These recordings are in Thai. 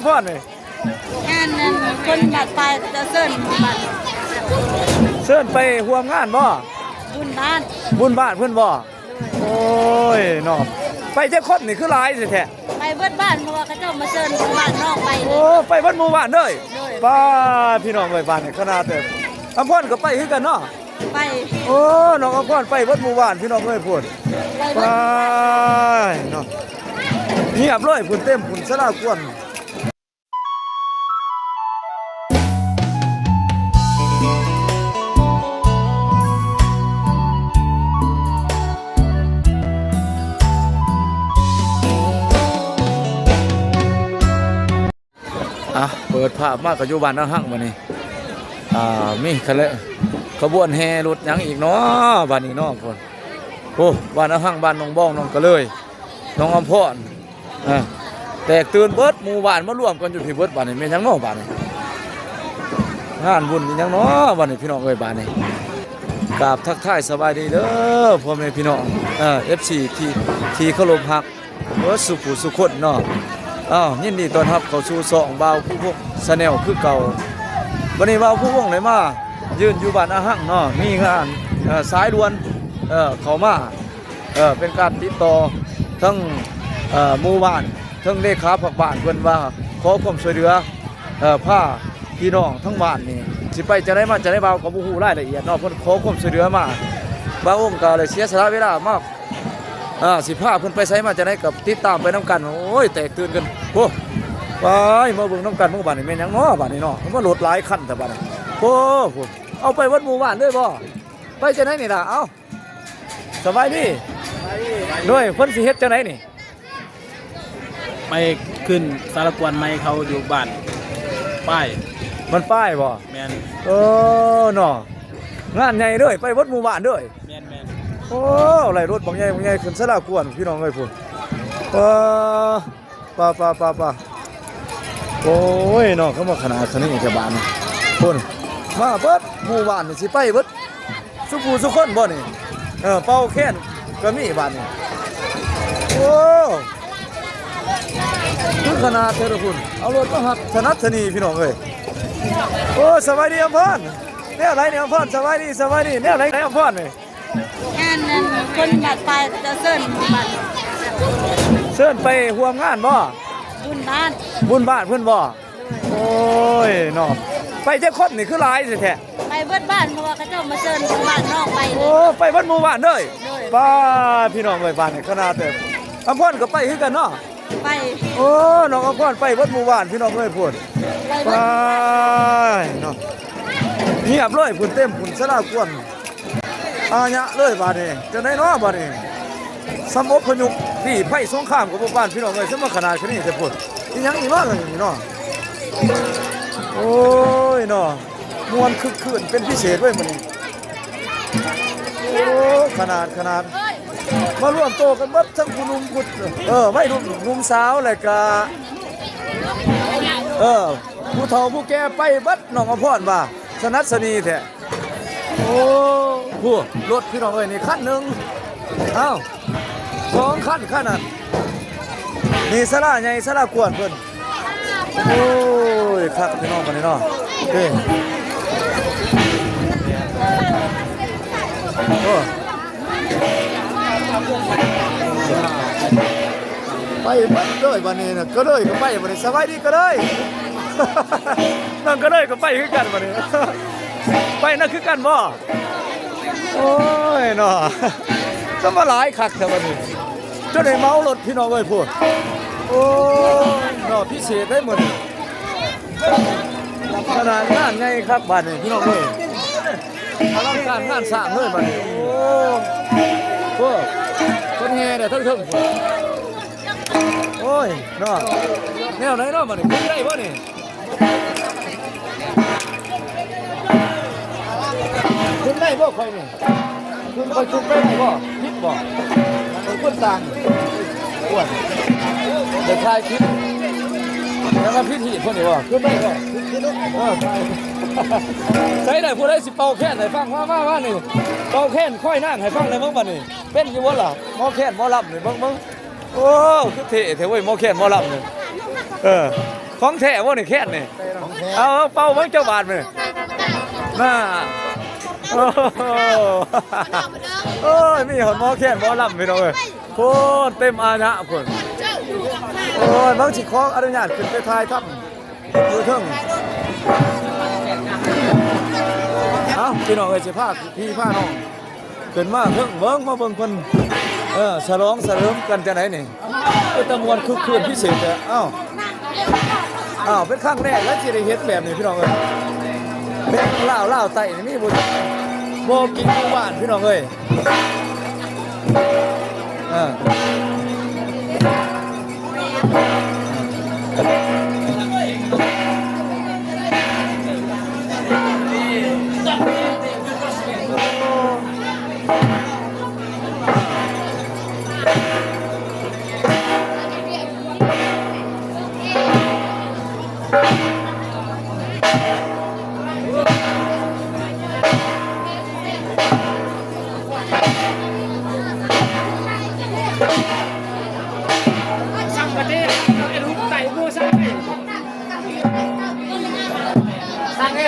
พ่อนี่งานนั้นคนบัดไปจะเซิ่นบัดเชิญไปห่วมงานบ่บุญบ้านเพิ่นบ่โอ้ยเนาะไปเจ้าคนนี่คือหลายสิแท้ไปเบิดบ้านเพราะว่าเขาเจ้ามาเซิ่นบ้านนอกไปโอ้ไปเบิดหมู่บ้านเด้อป้าพี่น้องเอ้ยบ้านนี่ขนาดเด้ออำพรก็ไปคือกันเนาะไปโอ้น้องอำพรไปเบิดหมู่บ้านพี่น้องเอ้ยพูดไปเนาะเงียบเลยพุ่นเต็มพุ่นสลากวนเปิดภาพมากกับยุบานนั่งหั่งมานี่มีขบวนแห่รถยังอีกเนาะบ้านนี้เนาะคนโอ้บ้านนั่งหั่งบ้านน้องบ้องน้องกระเลยน้องอำพรแตกตื่นเบิดหมู่บ้านมาร่วมกันอยู่ที่เบิดบ้านนี้แม่ยังเนาะบ้านนี้งานบุญยังเนาะบ้านนี้พี่น้องเอ้ยบ้านนี้กราบทักทายสบายดีเด้อพ่อแม่พี่น้องFC ที่เคารพฮักสุขุสุขคนเนาะยินดีต้อนรับเข้าสู่ช่องบ่าวผู้พงชาแนลคือเก่าวันนี้บ่าวผู้พงเลยมายืนอยู่บ้านอาหังเนาะมีงานสายด่วนเข้ามาเป็นการติดต่อทั้งหมู่บ้านทั้งเลขาผักบ้านเพิ่นว่าขอความช่วยเหลือพาพี่น้องทั้งบ้านนี่สิไปจะได้มาจะได้บ่าวก็บ่ฮู้รายละเอียดเนาะเพิ่นขอความช่วยเหลือมาบ่าวองค์ก็เลยเสียสละเวลามากสิพาเพิ่นไปไสมาจะได้กับติดตามไปน้ำกันโอ้ยแตกตื่นกันโอ้ไปมาเบิ่งน้ำกันหมู่บ้านนี่แม่นหยังเนาะบ้านนี้เนาะมันรถหลายคันแต่บ้านนี้โอ้เอาไปวัดหมู่บ้านด้วยบ่ไปจังได๋นี่ล่ะเอ้าสบายดีด้วยเพิ่นสิเฮ็ดจังได๋นี่ไปขึ้นสารกวนไม้เขาอยู่บ้านป้ายมันป้ายบ่แม่นเนาะงานใหญ่เด้อไปวัดหมู่บ้านเด้อแม่นโอ้ไหลรถบางใหญ่ขึ้นสลากวนพี่น้องเอ้ยพุ่นป้าโอ้ยเนาะเขามาขนาดนี้แค่บ้านพุ่นมาเบิดหมู่บ้านนี่สิไปเบิดสุกูสุคนบ่นี่เป่าแค้นก็มีบ้านนี่โอ้คือขนาดเท่าพุ่นเอารถมาหักสนับสนีพี่น้องเอ้ยโอ้สบายดีอำพรเนี่ยอะไรเนี่ยอำพรสบายดีเนี่ยอะไรอำพรนี่งานนั้นคนบัดไปจะเซิ่นบัดเชิญไปห่วมงานบ่บุญบ้านเพิ่นบ่โอ้ยเนาะไปเจ้าคนนี่คือหลายสิแท้ไปเบิดบ้านเพราะว่าเขาเจ้ามาเซิ่นบ้านนอกไปโอ้ไปเบิดหมู่บ้านเด้อป้าพี่น้องเอ้ยบ้านนี่ขนาดเด้ออำพรก็ไปคือกันเนาะไปโอ้น้องอำพรไปเบิดหมู่บ้านพี่น้องเอ้ยพูดไปเนาะเงียบเลยพุ่นเต็มพุ่นสลากวนยะเลยบ้านนี้จะได้เนาะบ้านนี้สมบพยุกที่ไผ่สงครามกับบ้านพี่น้องเลยสมขนาดนี้จะพูดอีหยังอีกมากเลยเนาะโอ้ยเนาะมวนคึกคืนเป็นพิเศษเว้ยมันโอ้ขนาดมาร่วมโตกันเบิดทั้งผู้หนุ่มไม่รุ่มสาวเลยกะผู้เฒ่าผู้แก่ไปเบิดน้องอภรว่าสนัดสนีแท้โอ้ผู้รถพี่น้องเอ้ยนี่คันหนึ่ง2 คันนั้นนี่สลาใหญ่สลากวนเพิ่นโอ้ยคักพี่น้องกันนี่เนาะเด้ไปบัดเลยวันนี้น่ะก็เลยก็ไปวันนี้สบายดีก็เลยนั่นก็เลยก็ไปคือกันวันนี้ไปนั่นคือกันบ่โอ้ยเนาะก็มาหลายคักแต่วันนี้จนได้เมารถพี่น้องเอ้ยพูดโอ้เนาะพิเศษได้หมดขนาดงานไงครับบ้านนี้พี่น้องเอ้ยอลังการงานสร้างเลยบ้านนี้โอ้คนแห่เนี่ยทั้งโอ้ยเนาะแนวไหนเนาะบ้านนี้ขึ้นได้บ่นี่ขึ้นได้บ่ค่อยนี่ขึ้นไปขึ้นไปบ่พิษบ่คนต่างอ้วนเดี๋ยวถ่ายคลิปแล้วก็พิธีพวกนี้บ่ขึ้นได้บ่ใช้ได้ผู้ใดสิเป่าแค้นให้ฟังว่านี่เป่าแค้นค่อยนั่งให้ฟังได้มั้งบัดนี้เป็นอยู่บ่ล่ะหมอแค้นหมอลำนี่เบิ่งโอ้คือเท่เว้ยหมอแค้นหมอลำนี่ข ของแท้บ่นี่แค่นนี่เอาเป่าเบิ่งเจ้าบาทมื้อน่าโอ้โหโอ้ยมีหอนหมอแค่นหมอลำพี่น้องเอ้ยโคตรเต็มอาณาพุ่นโอ้ยบางสิขออนุญาตขึ้นไปถ่ายทำอยู่เทิงเอ้าพี่น้องเอ้ยสิพาพี่พาน้องขึ้นมาเทิงเบิ่งมาเบิ่งเพิ่นฉลองเฉลิมกันจังได๋นี่เป็นตะมวนคึกคืนพิเศษเอ้าเป็นครั้งแรกแล้วที่ได้เห็นแบบนี้พี่น้องเอ้ยเป็นลาวไต้นี่มีบ่กินอยู่บ้านพี่น้องเอ้ย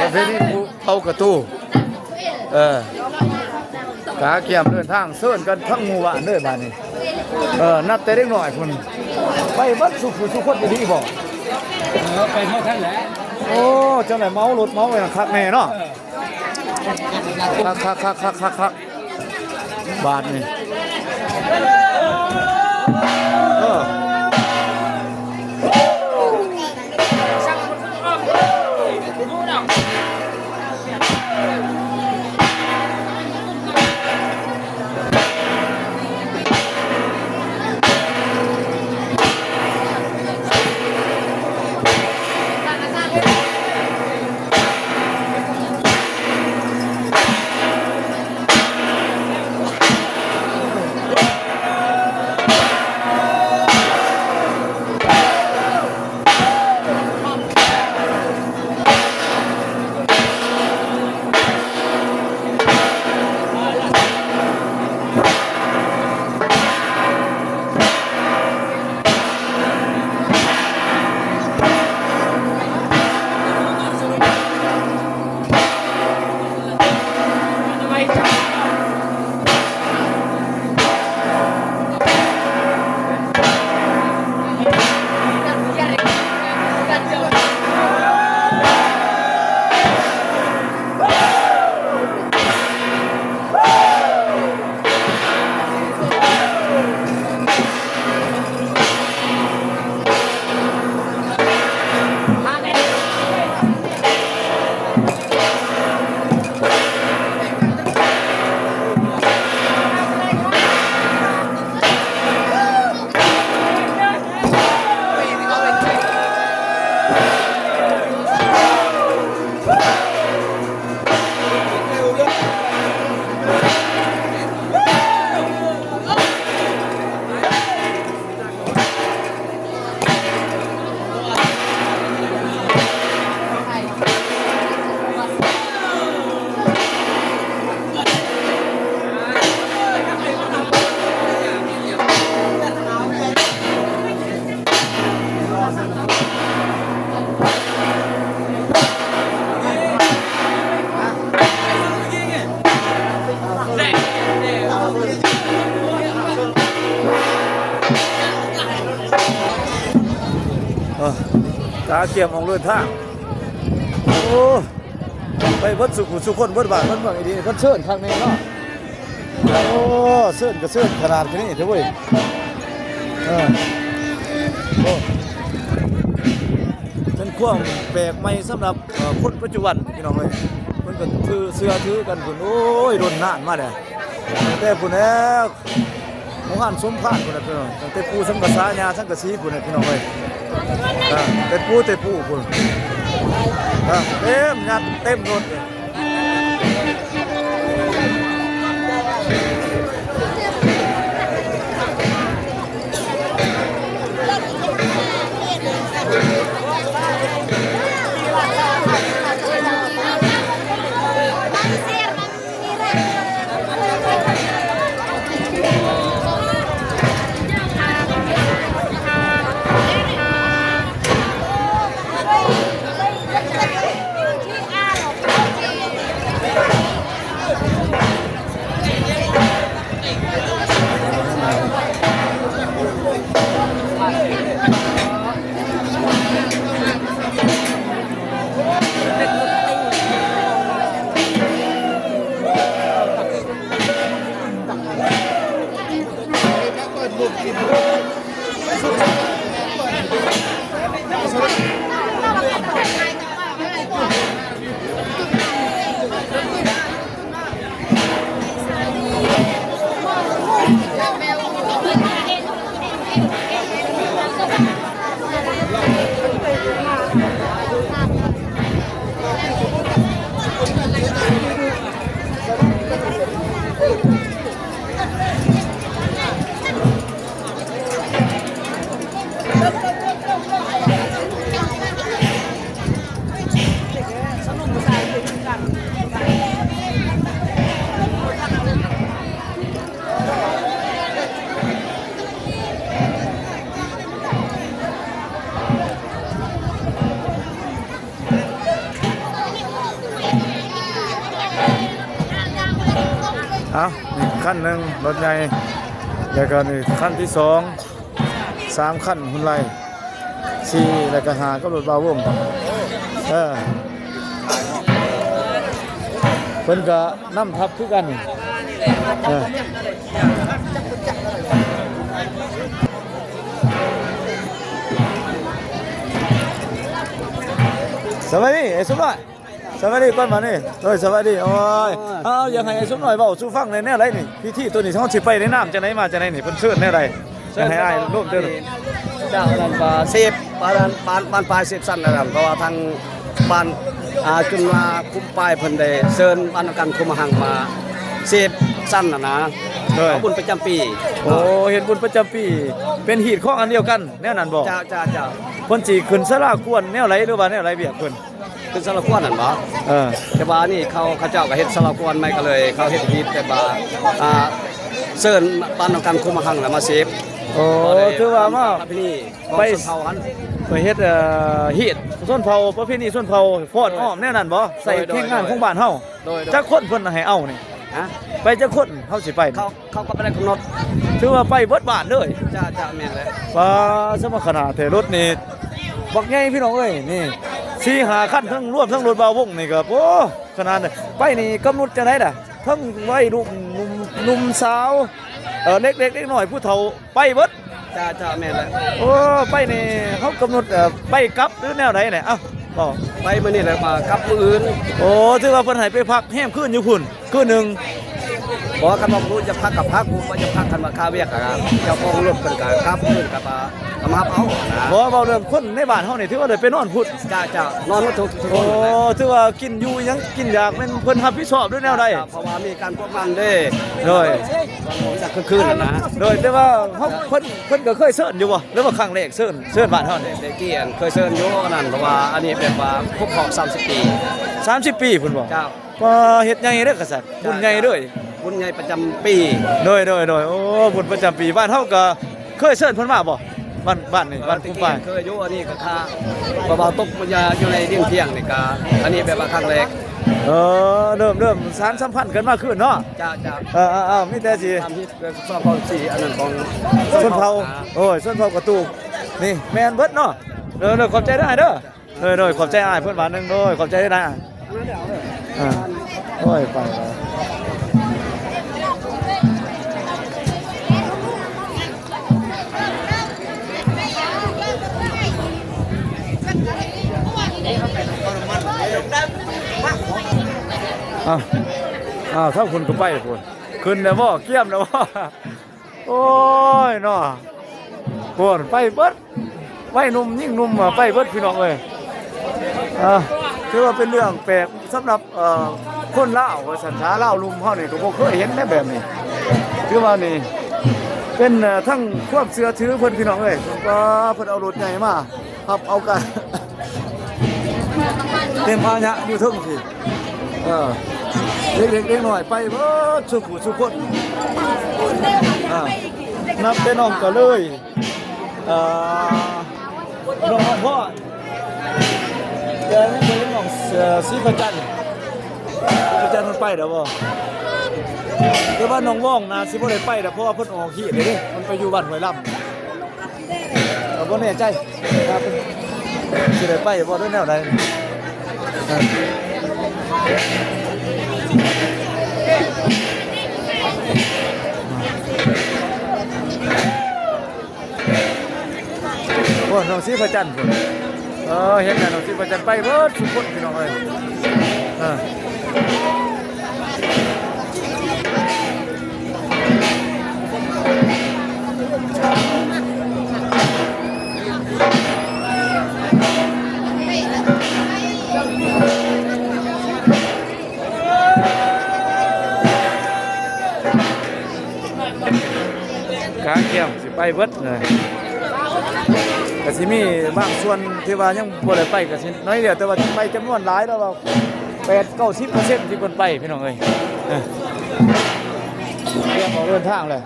ประเพณีภูเผากระตู้กาเกียมเดินทางเซิ่นกันทั้งหมู่บ้านเด้อบ้านนี้นับแต่เด็กน้อยพุ่นไปบัดสุขสุขคนดีบ่ไปเท่าท่านแหละโอ้จังได๋เมารถเมาไว้คักแน่เนาะคักบาทนี่ตาเกียมออกเดินทางโอ้ไปเบิดสุคนเบิดบ้านเบิดเมืองอีดีเพิ่นเชิญทางนี้เนาะโอ้เชิญก็เชิญขนาดนี้เถอะเว้ยโอ้เป็นความแปลกใหม่สำหรับคนปัจจุบันพี่น้องเอ้ยเพิ่นก็ถือเสื้อถือกันพุ่นโอ้ยโดนนานมาแล้วแต่พุ่นแล้วหมู่บ้านสมพานพุ่นน่ะพี่น้องตั้งแต่ปู่สังกะสายาสังกะสีพุ่นน่ะพี่น้องเอ้ยแต่ปูคุณเต็มยัดเต็มรถเลย เอานี่ขั้นหนึ่งรถใหญ่แล้วก็นี่ขั้นที่สองสามขั้นหุ่นไล่สี่แล้วก็หาก็รถบาวงเพิ่นก็นำทับคือกันสวัสดีไอ้สุน้อยสวัสดีก่อนมานี่โอ้ยสวัสดีโอ้ยเอาอยากให้ไอ้สุน้อยเว้าสู่ฟังในแนวไรนี่พิธีตัวนี้เฮาสิไปในน้ำจังได๋มาจังได๋นี่เพิ่นเชิญแนวใดอยากให้อ้ายร่วมเด้อ เจ้าดันปลาเซฟบ้านปลายเซฟสั้นนะครับเพราะว่าทางบ้านจุฬาคุ้มปลายเพิ่นได้เชิญบ้านกันคุมหังมาเซฟสั้นนะเอาบุญประจำปี โอ้เห็นบุญประจำปีเป็นหีดของอันเดียวกันแนวนั้นบ่ เจ้า เพิ่นสิขึ้นศาลากวนแนวไรหรือว่าแนวไรเบียกเพิ่น คือสารควนนั่นบ่ แต่ว่านี่เขาเจ้าก็เฮ็ดสารควนไม่ก็เลยเขาเฮ็ดฮีดแต่ว่าเชิญบ้านกันคุมหังมาเซฟ โอ้ถือว่ามา พี่นี่ ไป เผาหัน ไปเฮ็ดฮีดส้นเผาประเพณีส้นเผาฟอดอ้อมแนวนั้นบ่ใส่แข่งงานของบ้านเฮา โดย จักคนเพิ่นให้เอานี่ ฮะ ไปจักคนเฮาสิไป เขาก็ไม่ได้กำหนด ถือว่าไปเบิดบ้านเลย จ้าแม่นเลย ว่าสมขนาดแต่รถนี่บักใหญ่พี่น้องเอ้ยนี่4-5คันทั้งรวมทั้งรถบาวงนี่ก็โอ้ขนาดนั้นไปนี่กำหนดจังได๋ล่ะทั้งวัยรุ่นหนุ่มสาวเล็กๆน้อยๆผู้เฒ่าไปเบิด จ้าแม่นเลย โอ้ไปนี่เขากำหนดไปกลับหรือแนวไหนเนี่ยเอ้าบอก ไปมื้อนี้แหละมากับมื้ออื่น โอ้ถือว่าเพิ่นให้ไปพักแฮมคืนอยู่พุ่นคืนหนึง บอกว่าคันว่าผู้จะพักกับพักผู้ว่าจะพักกันมาคาเวียกกับเจ้าของรถเพิ่นก็ครับเพิ่นก็มาเอานะ บ่เว้าเรื่องคนในบ้านเฮานี่ถือว่าได้ไปนอนพุ่น จ้านอนทุกค โอ้ น ถือว่ากินอยู่หยังกินอยากแม่นเพิ่นรับผิดชอบด้วยแนวใด เพราะว่ามีการพวกมันเด้ โดย จากคืนนะ โดยแต่ว่าเฮาเพิ่นก็เคยเชิญอยู่บ่หรือว่าครั้งแรกเชิญบ้านเฮานี่ เด็กเกียนเคยเชิญอยู่นั่นเพราะว่าอันนี้เป็นว่าครบรอบ30 ปี 30 ปีพุ่นบ่ เจ้า ก็เฮ็ดใหญ่เด้อกษัตริย์บุญใหญ่เด้อ บุญใหญ่ประจำปี โดยโอ้บุญประจำปีบ้านเฮาก็เคยเชิญเพิ่นมาบ่บ้านนี่บ้านคุ้มป้าย เคยอยู่อันนี้ก็ค่าเบาๆตกมันอยู่ในเที่ยงนี่ก็อันนี้แบบว่าครั้งแรก เริ่มสารสัมพันธ์กันมากขึ้นเนาะ จ้า มีแต่สิ ทำที่สอบข้อ4อันนั้นของ ส้นเผาโอ้ยส้นเผากระตูกนี่แมนเบิดเนาะขอบใจได้เด้อขอบใจอ้ายเพิ่นบาทนึงขอบใจได้อ้ายโอ้ยไปถ้าคุณก็ไปคุณขึ้นแล้วบ่เกี่ยมแล้วบ่โอ้ยเนาะปวดไปเบิดไว้หนุ่มยิ่งหนุ่มไปเบิดพี่น้องเอ้ยถือว่าเป็นเรื่องแปลกสำหรับคนลาวสัญชาติลาวลุมเฮานี่ก็บ่เคยเห็นแม่แบบนี้ถือว่านี่เป็นทั้งความเชื่อถือเพิ่นพี่น้องเอ้ยก็เพิ่นเอารถใหญ่มาครับเอากันเต็มพาหะอยู่ทึ่งสิเด็กๆหน่อยไปเบิดสุขุสุขคนนับเป็นน้องก็เลยน้องพ่อเดี๋ยวนี้เป็นน้องสีประจันมันไปเดี๋ยวบ่เดี๋ยวว่าน้องว่องนะสิบ่ได้ไปเดี๋ยวเพราะว่าเพิ่นออกขี้เลยมันไปอยู่บ้านห้วยลำเราบ่แน่ใจครับสิได้ไปบ่ด้วยแนวใดโอ้น้องสีประจันพุ่นเห็นแล้วน้องสีประจันไปเบิดทุกคนพี่น้องเอ้ยกางเกี่ยมสิไปเบิดเลยก็สิมีบางส่วนที่ว่ายังบ่ได้ไปก็สิน้อยเดียวแต่ว่าไปจำนวนหลายแล้วว่า8-90% ที่เพิ่นไปพี่น้องเอ้ยเตรียมออกเดินทางเลย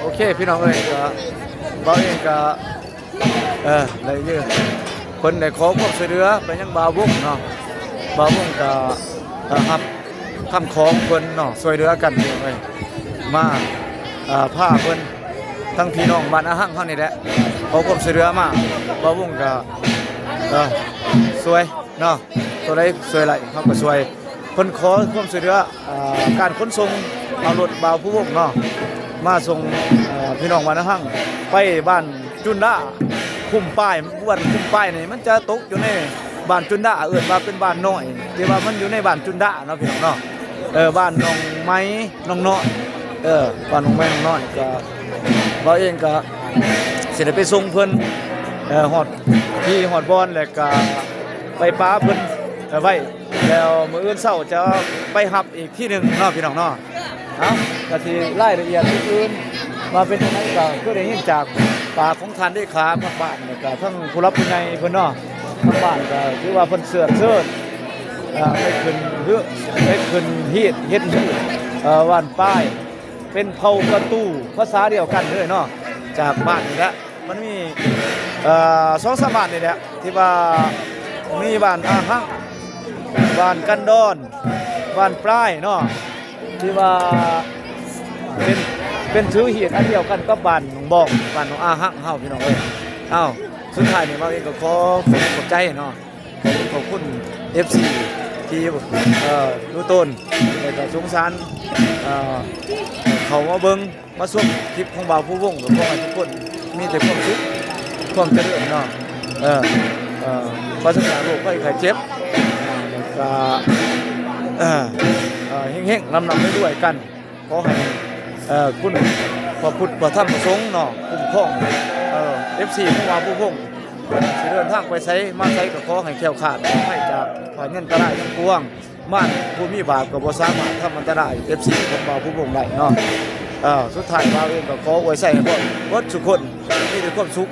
โอเคพี่น้องเอ้ยก็ บ่าวเองก็ได้เยอะคนได้ขอความช่วยเหลือไปยังบ่าววงเนาะบ่าววงก็รับคำของเพิ่นเนาะช่วยเหลือกันเด้มาพาเพิ่นทั้งพี่น้องบ้านอาหังเฮานี่แหละขอความช่วยเหลือมาบ่าววงก็ช่วยเนาะตัวใดช่วยไหลเขาก็ช่วยเพิ่นขอความช่วยเหลือการขนส่งเอารถบ่าวผู้วงเนาะมาส่งพี่น้องบ้านอาหังไปบ้านจุนดาคุ้มป้ายบ้านคุ้มป้ายนี่มันจะตกอยู่ในบ้านจุนดาเอิ้นว่าเป็นบ้านน้อยที่ว่ามันอยู่ในบ้านจุนดาเนาะพี่น้องเนาะบ้านน้องไม้น้องน้อยบ้านน้องไม้น้องน้อยก็เราเองก็สิได้ไปส่งเพิ่นฮอดที่ฮอดบอนแล้วก็ไปป้าเพิ่นไว้แล้วมื้ออื่นเช้าจะไปรับอีกที่หนึงเนาะพี่น้องเนาะก็สิรายละเอียดอื่นมาเป็นจังไดก็คือได้ยินจากปากของท่านได้ขาทางบ้านแล้วก็ทั้งผู้รับผู้ใหญ่เพิ่นเนาะทางบ้านก็ถือว่าเพิ่นเสื้อเชิดไปขึ้นเรือไปขึ้นฮีดเฮ็ดฮีดว่านป้ายเป็นเผาประตูภาษาเดียวกันเลยเนาะจากบ้านนี่แหละมันมี2-3บ้านนี่แหละที่ว่ามีบ้านอาหังบ้านกันดอนบ้านปลายเนาะที่ว่าเป็นถือเหียดอันเดียวกันกับบ้านหนองบอกบ้านหนองอาหังเฮาพี่น้องเอ้ยสุดท้ายนี่เราเองก็ขอขอบใจเนาะขอบคุณ FC ที่รู้ต้นแล้วก็สงสารเขามาเบิ่งมาชมคลิปของบ่าวผู้วงก็ขอให้ทุกคนมีแต่ความสุขความเจริญเนาะปราศจากโรคภัยไข้เจ็บก็เฮงๆนำไปด้วยกันขอให้คุณพระพุทธพระธรรมพระสงฆ์เนาะคุ้มครอง FC ของบ่าวผู้วงสิเดินทางไปไสมาไสก็ขอให้แคล้วคลาดให้จากภัยเงินตรายทั้งปวงม่านผู้มีบาปก็บ่สามารถทำอันตราย FC ของบ่าวผู้วงได้เนาะสุดท้ายบ่าวเองก็ขออวยใส่ให้พวกวัดทุกคนมีแต่ความสุข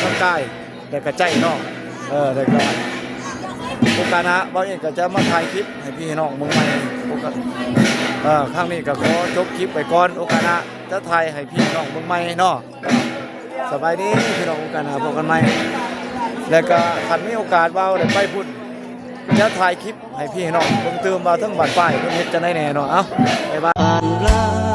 ทั้งกายและก็ใจเนาะแล้วก็โอกาสหน้าบ่าวเองก็จะมาถ่ายคลิปให้พี่น้องเมืองใหม่โอกาสครั้งนี้ก็ขอจบคลิปไปก่อนโอกาสหน้าจะถ่ายให้พี่น้องเมืองใหม่เนาะสบายดีพี่น้องโอกาสหน้าพบกันใหม่แล้วก็คันมีโอกาสบ่าวได้ไปพุ่นจะถ่ายคลิปให้พี่น้องเพิ่มเติมว่าทั้งบ้านป้ายเพิ่นเฮ็ดจังได๋แน่เนาะบ๊ายบาย